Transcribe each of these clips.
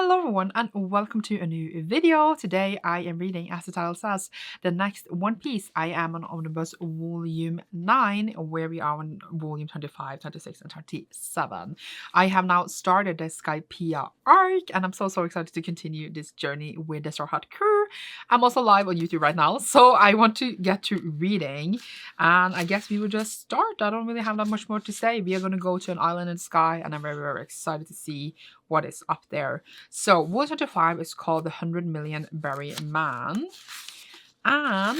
Hello everyone and welcome to a new video. Today I am reading, as the title says, the next One Piece. I am on Omnibus volume 9 where we are on volume 25, 26 and 27. I have now started the Skypiea arc and I'm so excited to continue this journey with the Straw Hat crew. I'm also live on YouTube right now, so I want to get to reading and I guess we will just start. I don't really have that much more to say. We are going to go to an island in the sky and I'm very excited to see what is up there. So volume 25 is called The 100 Million Berry Man. And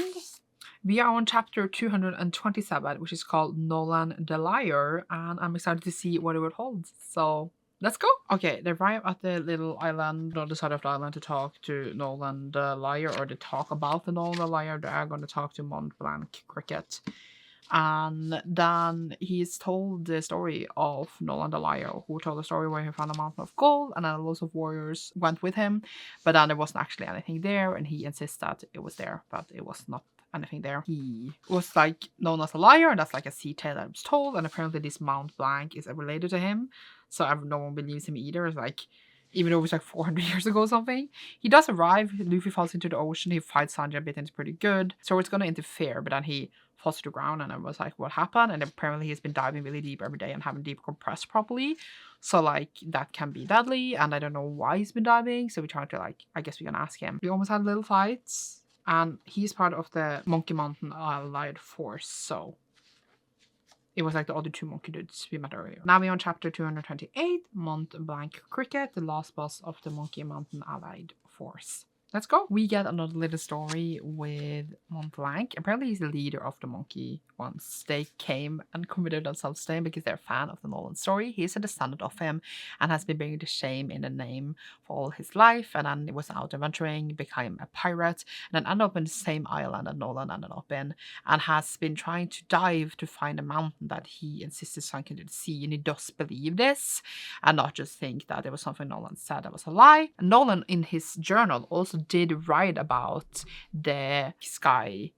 we are on chapter 227, which is called Noland the Liar. And I'm excited to see what it would hold. So let's go. Okay, they arrive at the little island on the side of the island to talk to Noland the Liar, or to talk about the Noland the Liar. They are going to talk to Mont, Blanc, Cricket. And then he's told the story of Noland the Liar, who told the story where he found a mountain of gold and then lots of warriors went with him, but then there wasn't actually anything there, and he insists that it was there, but it was not anything there. He was like known as a liar, and that's like a sea tale that was told, and apparently this Mount Blanc is related to him, so no one believes him either. It's like, even though it was like 400 years ago or something. He does arrive, Luffy falls into the ocean, he fights Sanji a bit and it's pretty good, so it's gonna interfere, but then he falls to the ground and I was like, what happened? And apparently he's been diving really deep every day and haven't deep compressed properly, so like that can be deadly, and I don't know why he's been diving, so we tried to like, I guess we can ask him. We almost had little fights, and he's part of the Monkey Mountain Allied Force, so it was like the other two monkey dudes we met earlier. Now we're on chapter 228, Mont Blanc Cricket, the last boss of the Monkey Mountain Allied Force. Let's go. We get another little story with Mont Blanc. Apparently he's the leader of the monkey ones. They came and committed themselves to him because they're a fan of the Noland story. He's a descendant of him and has been bringing the shame in the name for all his life, and then he was out adventuring, became a pirate, and then ended up in the same island that Noland ended up in, and has been trying to dive to find a mountain that he insisted sunk into the sea, and he does believe this and not just think that it was something Noland said that was a lie. And Noland in his journal also did write about the Sky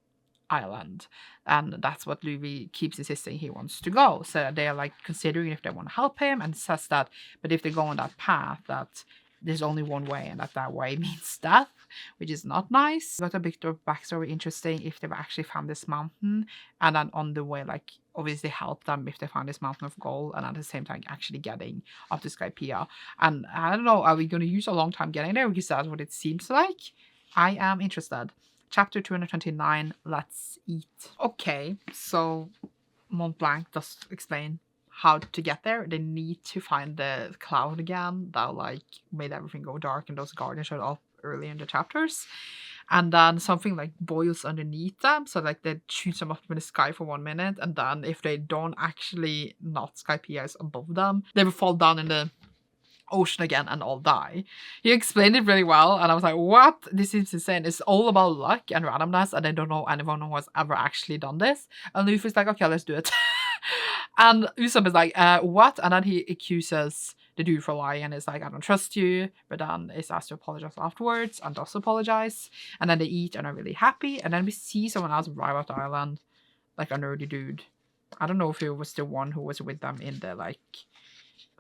Island, and that's what Luffy keeps insisting he wants to go. So they're like considering if they want to help him, and says that, but if they go on that path, that there's only one way, and that way means death, which is not nice. Got a bit of backstory interesting if they've actually found this mountain, and then on the way, like, obviously help them if they find this mountain of gold, and at the same time actually getting up to Skypiea. And I don't know, are we going to use a long time getting there? Because that's what it seems like. I am interested. Chapter 229, let's eat. Okay, so Mont Blanc does explain how to get there. They need to find the cloud again that like made everything go dark, and those guardians showed up early in the chapters. And then something like boils underneath them, so like they shoot them up in the sky for 1 minute, and then if they don't actually, not Skypiea is above them, they will fall down in the ocean again and all die. He explained it really well, and I was like, what? This seems insane. It's all about luck and randomness, and I don't know anyone who has ever actually done this. And Luffy's like, okay, let's do it. And Usopp is like, what? And then he accuses the dude for lying, and is like, I don't trust you, but then is asked to apologize afterwards, and does apologize, and then they eat and are really happy, and then we see someone else arrive at the island, like a nerdy dude. I don't know if it was the one who was with them in the like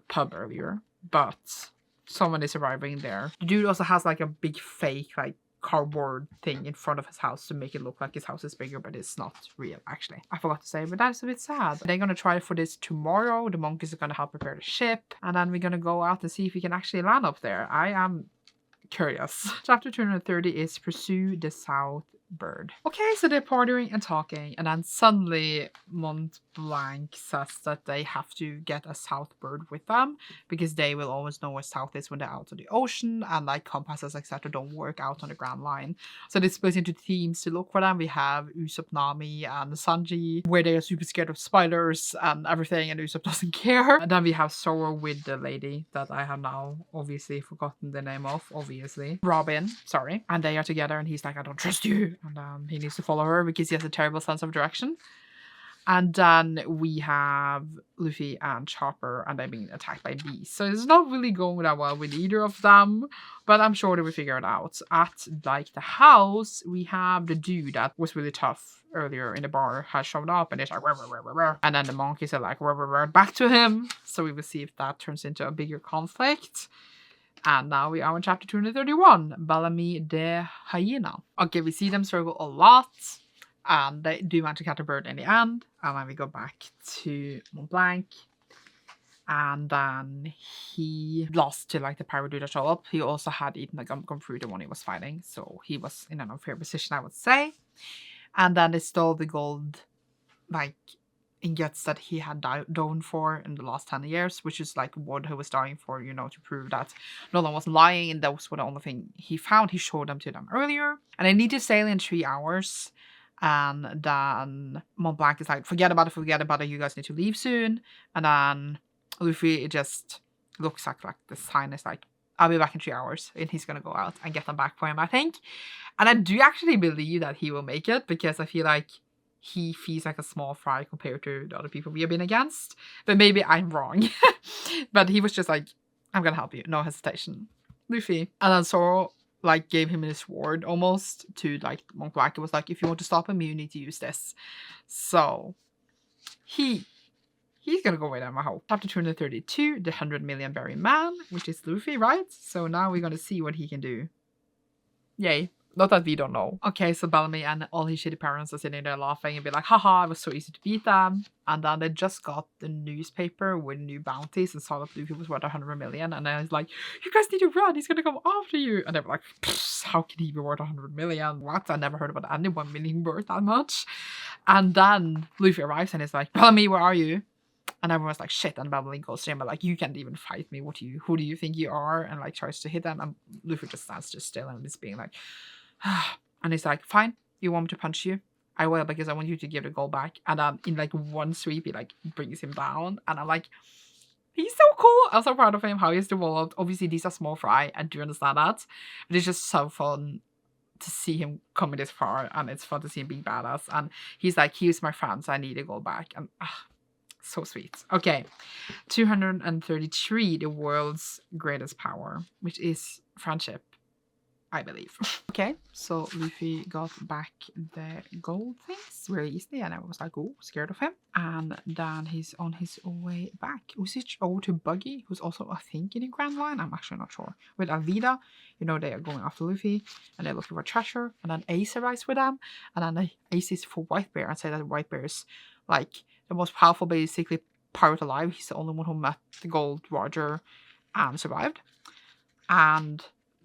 pub earlier, but someone is arriving there. The dude also has like a big fake like cardboard thing in front of his house to make it look like his house is bigger, but it's not real actually. I forgot to say, but that's a bit sad. They're gonna try for this tomorrow. The monkeys are gonna help prepare the ship, and then we're gonna go out and see if we can actually land up there. I am curious. Chapter 230 is Pursue the South Bird. Okay, so they're partying and talking, and then suddenly Mont Blanc says that they have to get a south bird with them because they will always know where south is when they're out of the ocean, and like compasses etc don't work out on the Grand Line. So they split into teams to look for them. We have Usopp, Nami, and Sanji, where they are super scared of spiders and everything, and Usopp doesn't care. And then we have Zoro with the lady that I have now obviously forgotten the name of, Robin, sorry. And they are together, and he's like, I don't trust you. And he needs to follow her because he has a terrible sense of direction. And then we have Luffy and Chopper, and they're being attacked by bees. So it's not really going that well with either of them, but I'm sure they will figure it out. At like the house, we have the dude that was really tough earlier in the bar has shown up, and it's like, rah. And then the monkeys are like, rah, back to him. So we will see if that turns into a bigger conflict. And now we are on chapter 231, Bellamy the Hyena. Okay, we see them struggle a lot. And they do manage to catch a bird in the end. And then we go back to Mont Blanc. And then he lost to like the pirate dude that showed up. He also had eaten the gum fruit when he was fighting. So he was in an unfair position, I would say. And then they stole the gold like ingots that he had done for in the last 10 years, which is like what he was dying for, you know, to prove that Noland wasn't lying, and those were the only thing he found. He showed them to them earlier. And they need to sail in 3 hours. And then Mont Blanc is like, forget about it, you guys need to leave soon. And then Luffy just looks like the sign is like, I'll be back in 3 hours, and he's gonna go out and get them back for him, I think. And I do actually believe that he will make it, because I feel like he feels like a small fry compared to the other people we have been against. But maybe I'm wrong. But he was just like, I'm gonna help you, no hesitation. Luffy. And then Zoro like gave him his sword almost to like Mont Blanc. It was like, if you want to stop him, you need to use this. So he's gonna go with him, I hope. Chapter 232, the 100 million berry man, which is Luffy, right? So now we're gonna see what he can do. Yay. Not that we don't know. Okay, so Bellamy and all his shitty parents are sitting there laughing and be like, haha, it was so easy to beat them. And then they just got the newspaper with new bounties and saw that Luffy was worth 100 million. And then it's like, you guys need to run, he's gonna come after you. And they were like, how can he be worth 100 million? What? I never heard about anyone being worth that much. And then Luffy arrives and is like, Bellamy, where are you? And everyone's like, shit. And Bellamy goes to him, but like, you can't even fight me. Who do you think you are? And like tries to hit them. And Luffy just stands just still and is being like, and he's like, fine, you want me to punch you? I will, because I want you to give the gold back. And then in like one sweep, he like brings him down. And I'm like, he's so cool. I'm so proud of him, how he's developed. Obviously, these are small fry. I do understand that. But it's just so fun to see him coming this far. And it's fun to see him being badass. And he's like, here's my friend, so I need a gold back. And so sweet. Okay, 233, the world's greatest power, which is friendship, I believe. Okay, so Luffy got back the gold things really easily, and I was like, oh, scared of him. And then he's on his way back. We switch over to Buggy, who's also, I think, in the Grand Line. I'm actually not sure. With Alvida, you know, they are going after Luffy, and they're looking for treasure. And then Ace arrives with them, and then Ace is for White Bear, and say that White Bear is like the most powerful, basically, pirate alive. He's the only one who met the Gold Roger and survived. And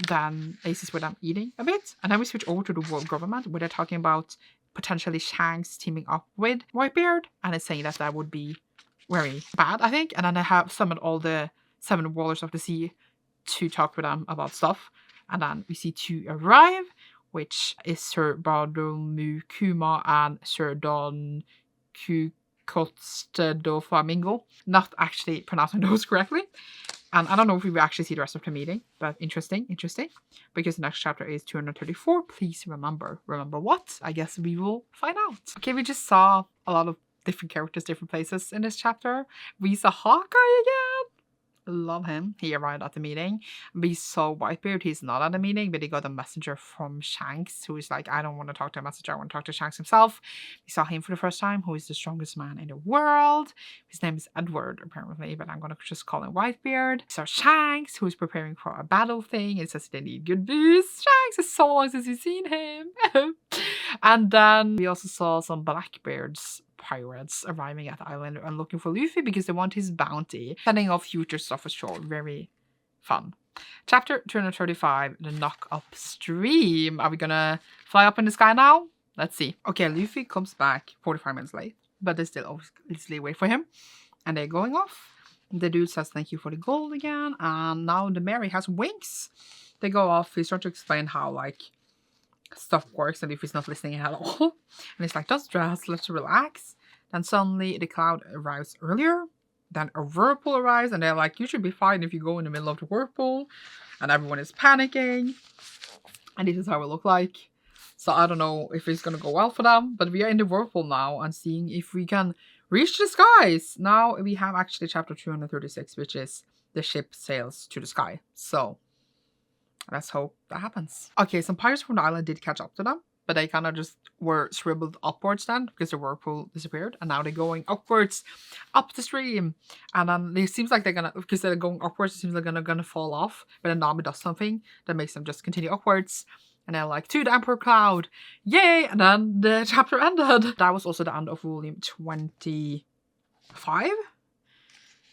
then Ace is with them eating a bit. And then we switch over to the world government, where they're talking about potentially Shanks teaming up with Whitebeard. And it's saying that that would be very bad, I think. And then they have summoned all the 7 Warlords of the Sea to talk with them about stuff. And then we see 2 arrive, which is Sir Bartholomew Kuma and Sir Don Costa do Flamingo. Not actually pronouncing those correctly. And I don't know if we will actually see the rest of the meeting, but interesting, because the next chapter is 234. Please remember. Remember what? I guess we will find out. Okay, we just saw a lot of different characters, different places in this chapter. We saw Hawkeye again. Love him. He arrived at the meeting. We saw Whitebeard. He's not at the meeting, but he got a messenger from Shanks, who is like, I don't want to talk to a messenger. I want to talk to Shanks himself. We saw him for the first time, who is the strongest man in the world. His name is Edward, apparently, but I'm going to just call him Whitebeard. We saw Shanks, who is preparing for a battle thing. It says they need good boost. Shanks, it's so long since we've seen him. And then we also saw some Blackbeard's pirates arriving at the island and looking for Luffy because they want his bounty. Sending off future stuff ashore. Very fun. Chapter 235, the knock up stream. Are we gonna fly up in the sky now? Let's see. Okay, Luffy comes back 45 minutes late, but they still obviously wait for him. And they're going off. The dude says thank you for the gold again. And now the Mary has wings. They go off. He starts to explain how like stuff works, and Luffy's not listening at all. And he's like, don't stress, let's relax. Then suddenly the cloud arrives earlier. Then a whirlpool arrives, and they're like, you should be fine if you go in the middle of the whirlpool. And everyone is panicking. And this is how it look like. So I don't know if it's gonna go well for them, but we are in the whirlpool now and seeing if we can reach the skies. Now we have actually chapter 236, which is the ship sails to the sky. So let's hope that happens. Okay, some pirates from the island did catch up to them. but they kind of just were scribbled upwards then because the whirlpool disappeared, and now they're going upwards up the stream. And then it seems like they're gonna, because they're going upwards, it seems like they're gonna fall off, but then Nami does something that makes them just continue upwards. And they're like, to the Emperor Cloud, yay! And then the chapter ended. That was also the end of volume 25.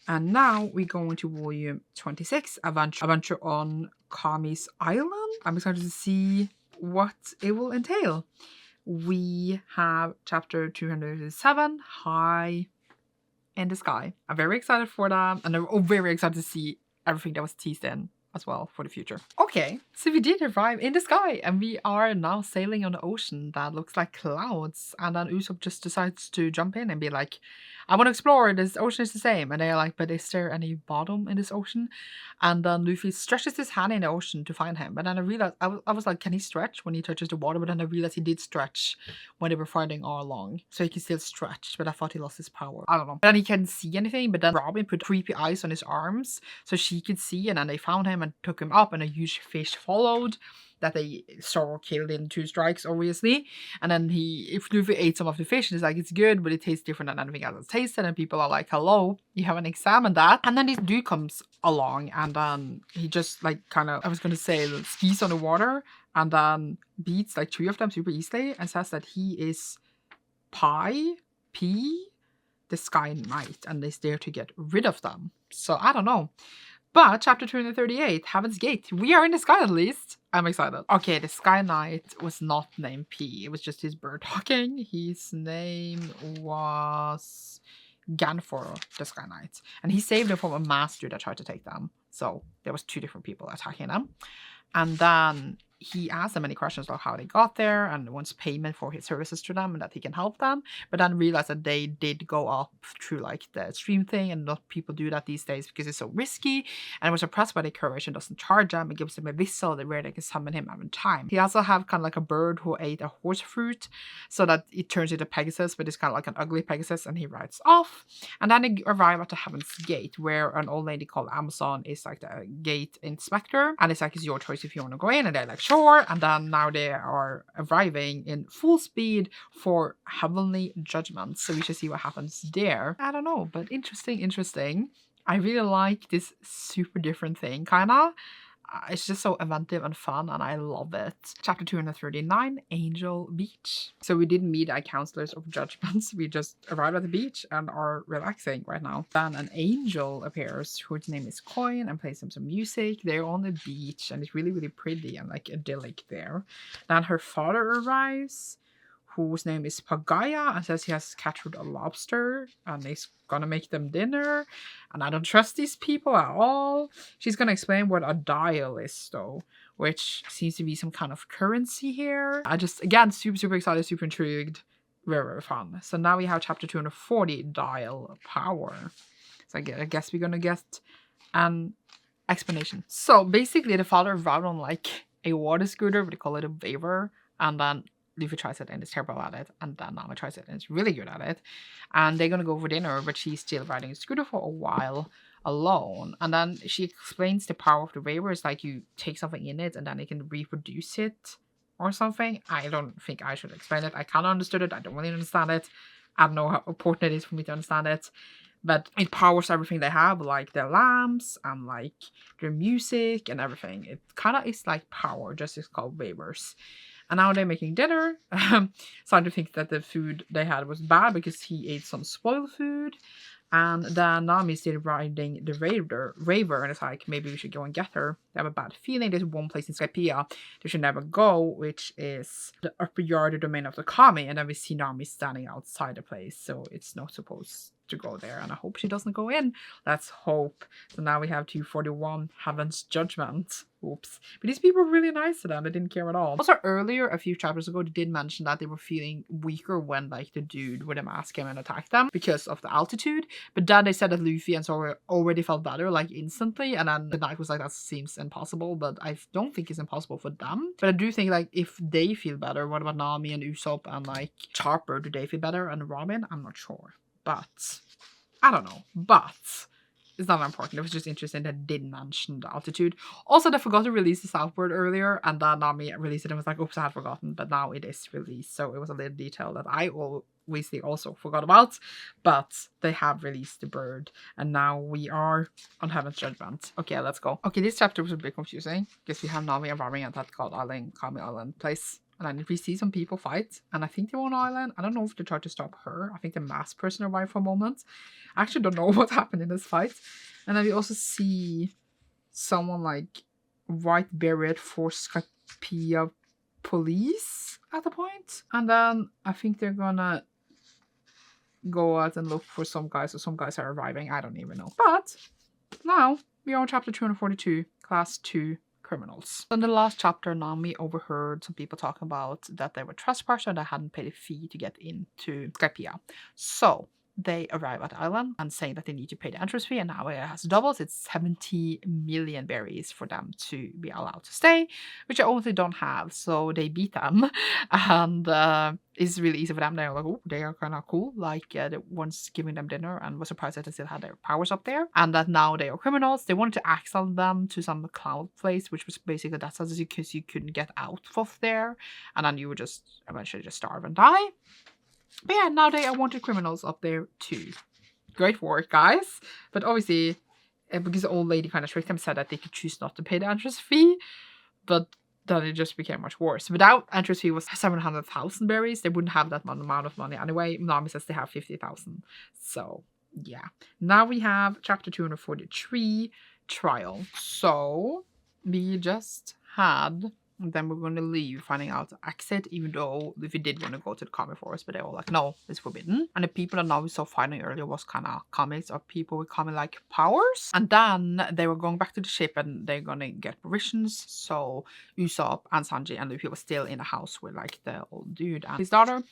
And now we go into volume 26, Adventure on Kami's Island. I'm excited to see what it will entail. We have chapter 207, High in the Sky. I'm very excited for that, and I'm very excited to see everything that was teased in as well for the future. Okay, so we did arrive in the sky, and we are now sailing on the ocean that looks like clouds. And then Usopp just decides to jump in and be like, I want to explore, this ocean is the same. And they're like, but is there any bottom in this ocean? And then Luffy stretches his hand in the ocean to find him. But then I realized, I was like, can he stretch when he touches the water? But then I realized he did stretch when they were fighting all along. So he can still stretch, but I thought he lost his power. I don't know. But then he can't see anything, but then Robin put creepy eyes on his arms so she could see, and then they found him and took him up, and a huge fish followed that they saw killed in 2 strikes, obviously. And then if Luffy ate some of the fish, and it's like, it's good, but it tastes different than anything else that's tasted. And people are like, hello, you haven't examined that. And then this dude comes along, and then he just like kind of, I was gonna say, skis on the water, and then beats like 3 of them super easily, and says that he is P, the Sky Knight, and is there to get rid of them. So I don't know. But chapter 238, Heaven's Gate. We are in the sky at least. I'm excited. Okay, the Sky Knight was not named P. It was just his bird talking. His name was Ganfor, the Sky Knight. And he saved them from a master that tried to take them. So there was 2 different people attacking them. And then he asked them many questions about how they got there and wants payment for his services to them and that he can help them. But then realized that they did go up through like the stream thing, and not people do that these days because it's so risky. And was impressed by their courage and doesn't charge them. It gives them a Vassal where they can summon him every time. He also have kind of like a bird who ate a horse fruit so that it turns into Pegasus, but it's kind of like an ugly Pegasus, and he rides off. And then they arrive at the Heaven's Gate, where an old lady called Amazon is like the gate inspector. And it's like, it's your choice if you want to go in. And they're like, sure. And then now they are arriving in full speed for Heavenly Judgment. So we should see what happens there. I don't know, but interesting. I really like this super different thing, kinda. It's just so inventive and fun, and I love it. Chapter 239, Angel Beach. So we didn't meet our counselors of judgments. We just arrived at the beach and are relaxing right now. Then an angel appears, whose name is Coin, and plays them some music. They're on the beach, and it's really, really pretty and like idyllic there. Then her father arrives, whose name is Pagaya, and says he has captured a lobster and he's gonna make them dinner. And I don't trust these people at all. She's gonna explain what a dial is though, which seems to be some kind of currency here. I just, again, super excited, super intrigued. Very fun. So now we have chapter 240, Dial Power. So I guess we're gonna get an explanation. So basically the father rode on like a water scooter, but they call it a waiver, and then Luffy tries it and is terrible at it, and then Nami tries it and is really good at it. And they're gonna go for dinner, but she's still riding a scooter for a while alone. And then she explains the power of the waiver. It's like you take something in it and then it can reproduce it or something. I don't think I should explain it. I kind of understood it. I don't really understand it. I don't know how important it is for me to understand it. But it powers everything they have, like their lamps and like their music and everything. It kind of is like power, just it's called waivers. And now they're making dinner. Starting to think that the food they had was bad because he ate some spoiled food. And then Nami's still riding the Raver, and it's like, maybe we should go and get her. They have a bad feeling. There's one place in Skypiea they should never go, which is the upper yard or domain of the Kami. And then we see Nami standing outside the place, so it's not supposed to go there. And I hope she doesn't go in. Let's hope. So now we have 241, Heaven's Judgment. Oops. But these people were really nice to them. They didn't care at all. Also earlier, a few chapters ago, they did mention that they were feeling weaker when like the dude with a mask came and attacked them because of the altitude. But then they said that Luffy and Satori already felt better like instantly. And then the Knight was like, that seems impossible. But I don't think it's impossible for them. But I do think like if they feel better, what about Nami and Usopp and like Chopper? Do they feel better? And Robin? I'm not sure. But I don't know. But it's not important. It was just interesting that they didn't mention the altitude. Also, they forgot to release the southward earlier, and then Nami released it and was like, oops, I had forgotten. But now it is released. So it was a little detail that I obviously also forgot about. But they have released the bird. And now we are on Heaven's Judgment. Okay, let's go. Okay, this chapter was a bit confusing. Because we have Nami arriving at that God Island, Kami Island place. And then we see some people fight. And I think they're on island. I don't know if they tried to stop her. I think the masked person arrived for a moment. I actually don't know what happened in this fight. And then we also see someone like white beret for Skypiea police at the point. And then I think they're gonna go out and look for some guys. Or some guys are arriving. I don't even know. But now we are on chapter 242, class 2. Criminals. In the last chapter, Nami overheard some people talking about that they were trespassers and they hadn't paid a fee to get into Skypiea. So they arrive at the island and saying that they need to pay the entrance fee, and now it has doubled. It's 70 million berries for them to be allowed to stay, which I obviously don't have. So they beat them, and it's really easy for them. They're like, oh, they are kind of cool. Like the ones giving them dinner, and was surprised that they still had their powers up there, and that now they are criminals. They wanted to exile them to some cloud place, which was basically that says because you couldn't get out of there, and then you would just eventually just starve and die. But yeah, now they are wanted criminals up there too. Great work, guys. But obviously, because the old lady kind of tricked them, said that they could choose not to pay the entrance fee. But then it just became much worse. Without entrance fee was 700,000 berries. They wouldn't have that amount of money anyway. Nami says they have 50,000. So yeah. Now we have chapter 243, trial. So we just had... And then we're going to leave, finding out the exit, even though if we did want to go to the comic forest, but they were like, no, it's forbidden. And the people that now we saw fighting earlier was kind of comics or people with comic-like powers. And then they were going back to the ship and they're going to get provisions. So Usopp and Sanji and the people still in the house with like the old dude and his daughter.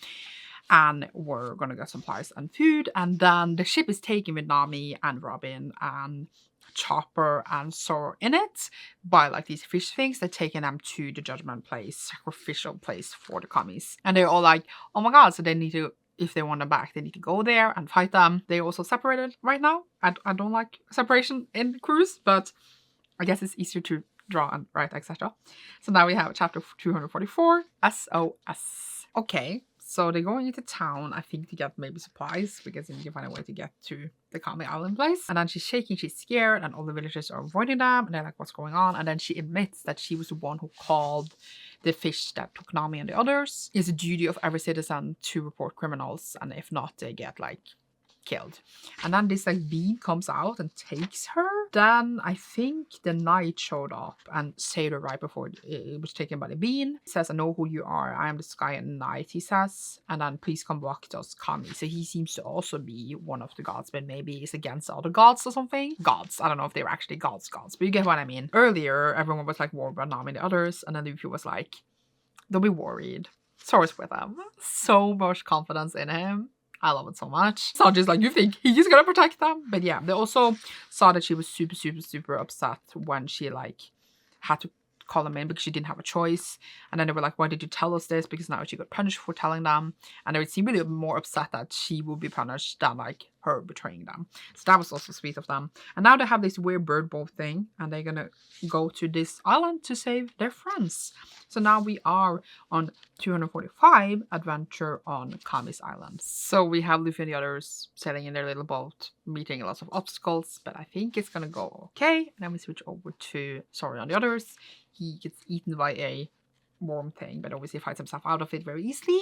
And we're going to get supplies and food. And then the ship is taken with Nami and Robin and Chopper and Zoro in it by like these fish things. They're taking them to the Judgement place, sacrificial place for the commies. And they're all like, oh my god, so they need to, if they want them back, they need to go there and fight them. They're also separated right now. I don't like separation in cruise, but I guess it's easier to draw and write, etc. So now we have chapter 244, S.O.S. Okay. So they're going into town, I think, to get maybe supplies, because then you can find a way to get to the Kami Island place. And then she's shaking, she's scared, and all the villagers are avoiding them, and they're like, what's going on? And then she admits that she was the one who called the fish that took Nami and the others. It's a duty of every citizen to report criminals, and if not, they get, like, killed. And then this like bean comes out and takes her. Then I think the knight showed up and saved her right before it was taken by the bean. He says, I know who you are. I am the Sky Knight, he says. And then please come back to us, Kami. So he seems to also be one of the gods, but maybe he's against other gods or something. Gods. I don't know if they were actually gods, but you get what I mean. Earlier, everyone was like worried about Nami and the others. And then Luffy was like, don't be worried. Zoro's with him. So much confidence in him. I love it so much. Sanji's like, you think he's gonna protect them? But yeah, they also saw that she was super upset when she like had to call them in because she didn't have a choice. And then they were like, why did you tell us this? Because now she got punished for telling them. And they would seem really more upset that she would be punished than like her betraying them. So that was also sweet of them. And now they have this weird bird boat thing, and they're gonna go to this island to save their friends. So now we are on 245, adventure on Kami's Island. So we have Luffy and the others sailing in their little boat, meeting lots of obstacles, but I think it's gonna go okay. And then we switch over to Zoro and the others. He gets eaten by a worm thing, but obviously fights himself out of it very easily.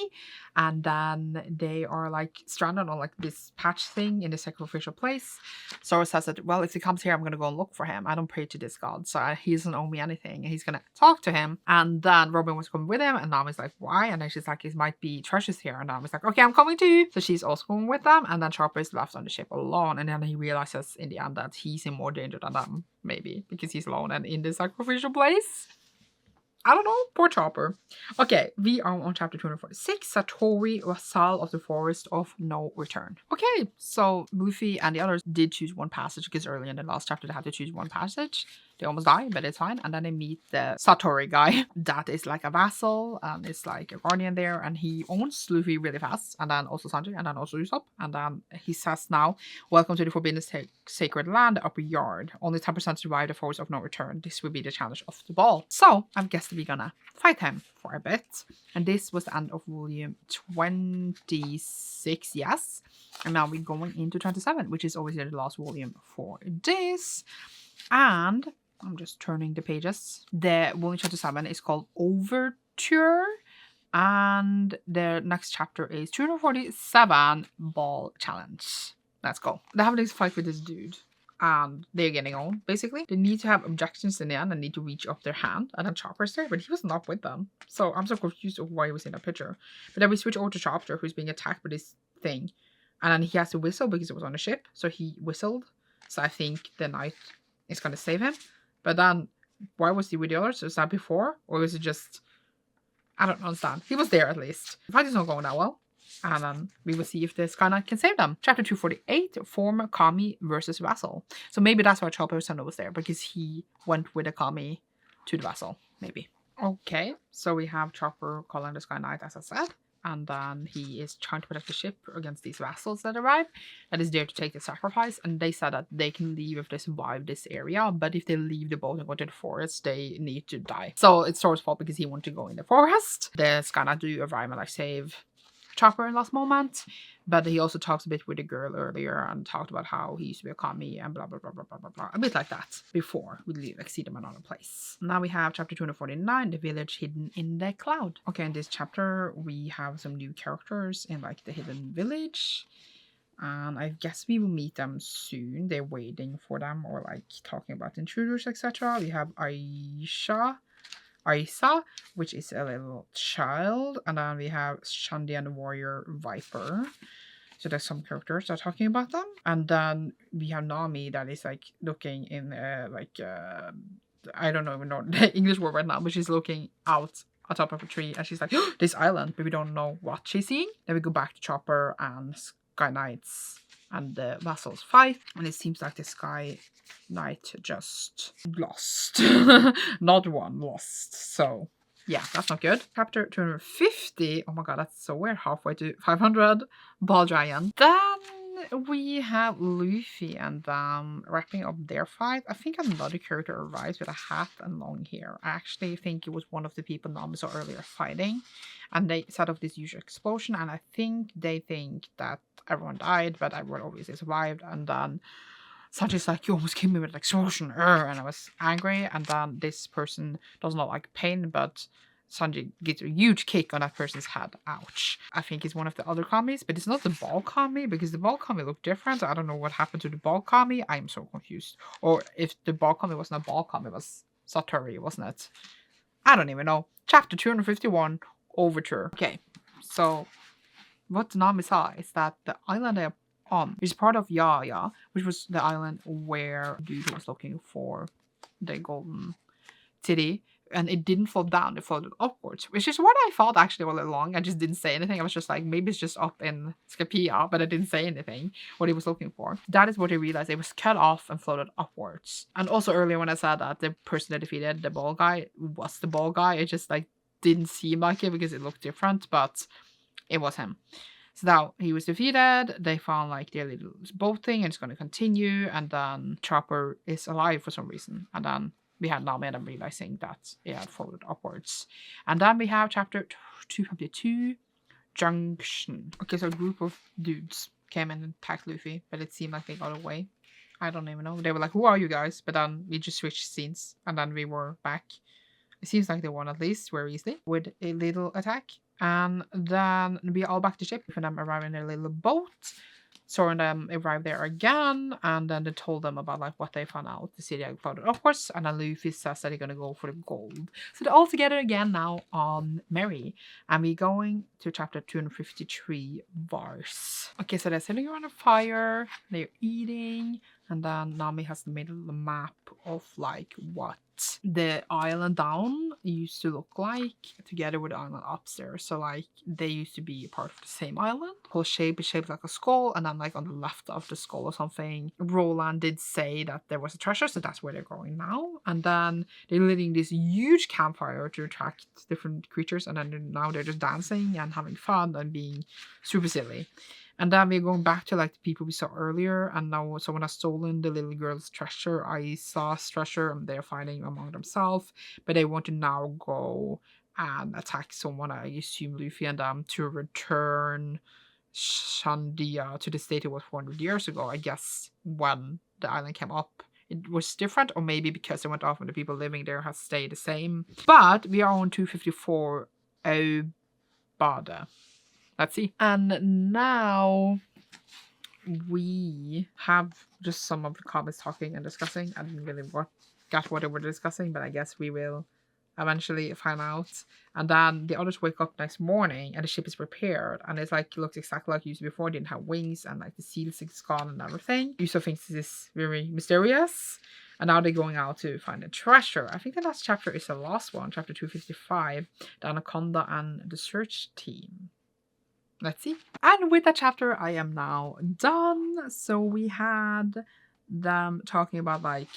And then they are like stranded on like this patch thing in the sacrificial place. Zoro says that, well, if he comes here, I'm gonna go and look for him. I don't pray to this god, so he doesn't owe me anything. And he's gonna talk to him. And then Robin was coming with him, and Nami's like, why? And then she's like, it might be treasures here. And Nami's like, okay, I'm coming too. So she's also going with them. And then Chopper is left on the ship alone. And then he realizes in the end that he's in more danger than them, maybe because he's alone and in the sacrificial place. I don't know. Poor Chopper. Okay, we are on chapter 246. Satori, Vassal of the Forest of No Return. Okay, so Luffy and the others did choose one passage because earlier in the last chapter they had to choose one passage. They almost die, but it's fine. And then they meet the Satori guy that is like a vassal and is like a guardian there, and he owns Luffy really fast, and then also Sanji, and then also Usopp. And then he says now, welcome to the Forbidden Sacred Land, the Upper Yard. Only 10% survive the force of no return. This will be the challenge of the ball. So I guess we're gonna fight him for a bit. And this was the end of volume 26, yes. And now we're going into 27, which is obviously the last volume for this. And I'm just turning the pages. The volume 27 is called Overture. And the next chapter is 247 Ball Challenge. Let's go. They have this fight with this dude. And they're getting on, basically. They need to have objections in the end and need to reach up their hand. And then Chopper's there, but he was not with them. So I'm so confused of why he was in that picture. But then we switch over to Chopper, who's being attacked by this thing. And then he has to whistle because it was on a ship. So he whistled. So I think the knight is going to save him. But then, why was he with the others? Was that before? Or was it just... I don't understand. He was there at least. The fight is not going that well. And then we will see if the Sky Knight can save them. Chapter 248, former Kami versus Vassal. So maybe that's why Chopper Sendo was there, because he went with the Kami to the Vassal, maybe. Okay, so we have Chopper calling the Sky Knight, as I said. And then he is trying to protect the ship against these vassals that arrive. That is there to take the sacrifice. And they said that they can leave if they survive this area. But if they leave the boat and go to the forest, they need to die. So it's Thor's fault because he wanted to go in the forest. The Sky Knight do arrive and like save Chopper in last moment, but he also talks a bit with the girl earlier and talked about how he used to be a Kami and blah blah blah blah blah blah blah, a bit like that before we like see them in another place. Now we have chapter 249, the village hidden in the cloud. Okay, in this chapter we have some new characters in like the hidden village, and I guess we will meet them soon. They're waiting for them or like talking about intruders, etc. We have Isa, which is a little child, and then we have Shandy and the warrior Viper. So there's some characters that are talking about them, and then we have Nami that is like looking in I don't even know the English word right now, but she's looking out on top of a tree and she's like, oh, this island, but we don't know what she's seeing. Then we go back to Chopper and Sky Knights and the vassals fight, and it seems like the Sky Knight just lost. Not won, lost. So yeah, that's not good. Chapter 250. Oh my god, that's so weird. Halfway to 500. Ball Giant. Then we have Luffy and them wrapping up their fight. I think another character arrives with a hat and long hair. I actually think it was one of the people Nami saw earlier fighting. And they set off this huge explosion. And I think they think that everyone died, but everyone obviously survived. And then Sanji's like, you almost killed me with an explosion. And I was angry. And then this person does not like pain, but Sanji gets a huge kick on that person's head. Ouch. I think it's one of the other Kamis, but it's not the ball Kami, because the ball Kami looked different. I don't know what happened to the ball Kami. I am so confused. Or if the ball Kami wasn't a ball Kami, it was Satori, wasn't it? I don't even know. Chapter 251, Overture. Okay, so what Nami saw is that the island they're on is part of Yaya, which was the island where dude was looking for the golden city. And it didn't fall down, it floated upwards, which is what I thought actually all along. I just didn't say anything. I was just like, maybe it's just up in Skypiea, but I didn't say anything what he was looking for. That is what I realized. It was cut off and floated upwards. And also earlier when I said that the person that defeated the ball guy was the ball guy, it just like didn't seem like it because it looked different, but it was him. So now he was defeated. They found like their little boat thing and it's going to continue. And then Chopper is alive for some reason. And then we had Nami and I'm realizing that it had followed upwards. And then we have chapter 252, Junction. Okay, so a group of dudes came in and attacked Luffy, but it seemed like they got away. I don't even know. They were like, who are you guys? But then we just switched scenes and then we were back. It seems like they won at least very easily with a little attack. And then we all back to ship for them arriving in a little boat. Sora and them arrived there again, and then they told them about like what they found out. The city had floated upwards, and then Luffy says that they're gonna go for the gold. So they're all together again now on Merry, and we're going to chapter 253, Varse. Okay, so they're sitting around a fire, they're eating, and then Nami has made a little map of like what the island down used to look like together with the island upstairs. So like they used to be part of the same island. The whole shape is shaped like a skull, and then like on the left of the skull or something, Roland did say that there was a treasure, so that's where they're going now. And then they're lighting this huge campfire to attract different creatures, and then now they're just dancing and having fun and being super silly. And then we're going back to like the people we saw earlier, and now someone has stolen the little girl's treasure, S.O.S treasure, and they're fighting among themselves. But they want to now go and attack someone, I assume Luffy and them, to return Shandia to the state it was 400 years ago. I guess when the island came up, it was different, or maybe because it went off and the people living there has stayed the same. But we are on 254 Aubade. Let's see. And now we have just some of the comments talking and discussing. I didn't really get what they were discussing, but I guess we will eventually find out. And then the others wake up next morning and the ship is prepared, and it's like, it looks exactly like used before. It didn't have wings, and like the seals is gone and everything. Uso thinks this is very mysterious. And now they're going out to find a treasure. I think the last chapter is the last one, chapter 255, the Anaconda and the search team. Let's see. And with that chapter, I am now done. So we had them talking about like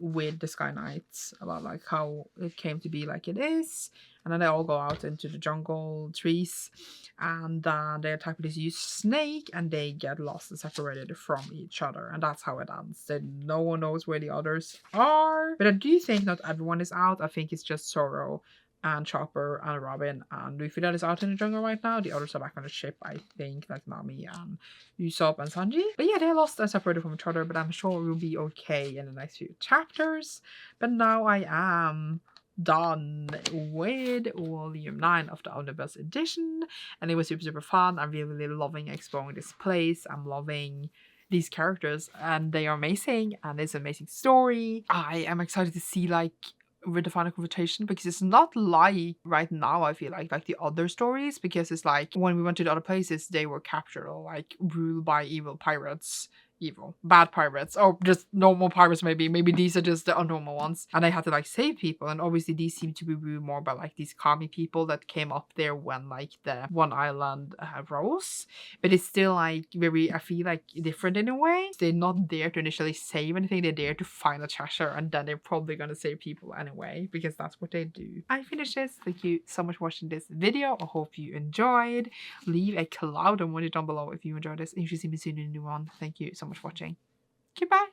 with the Sky Knights, about like how it came to be like it is. And then they all go out into the jungle trees, and they attack with this huge snake, and they get lost and separated from each other. And that's how it ends. Then no one knows where the others are. But I do think not everyone is out. I think it's just Zoro and Chopper and Robin and Luffy that is out in the jungle right now. The others are back on the ship, I think, like Nami and Usopp and Sanji. But yeah, they're lost and separated from each other, but I'm sure we'll be okay in the next few chapters. But now I am done with volume 9 of the Omnibus edition, and it was super fun. I'm really loving exploring this place. I'm loving these characters, and they are amazing, and it's an amazing story. I am excited to see like with the final confrontation, because it's not like right now I feel like the other stories, because it's like when we went to the other places they were captured or like ruled by evil pirates, bad pirates, or just normal pirates. Maybe these are just the unnormal ones, and I had to like save people. And obviously these seem to be ruled more by like these kami people that came up there when like the one island rose. But it's still like very, I feel like, different in a way. They're not there to initially save anything, they're there to find a treasure, and then they're probably gonna save people anyway, because that's what they do. I finished this. Thank you so much for watching this video. I hope you enjoyed. Leave a cloud emoji down below if you enjoyed this, and you should see me soon in a new one. Thank you so much for watching. Goodbye.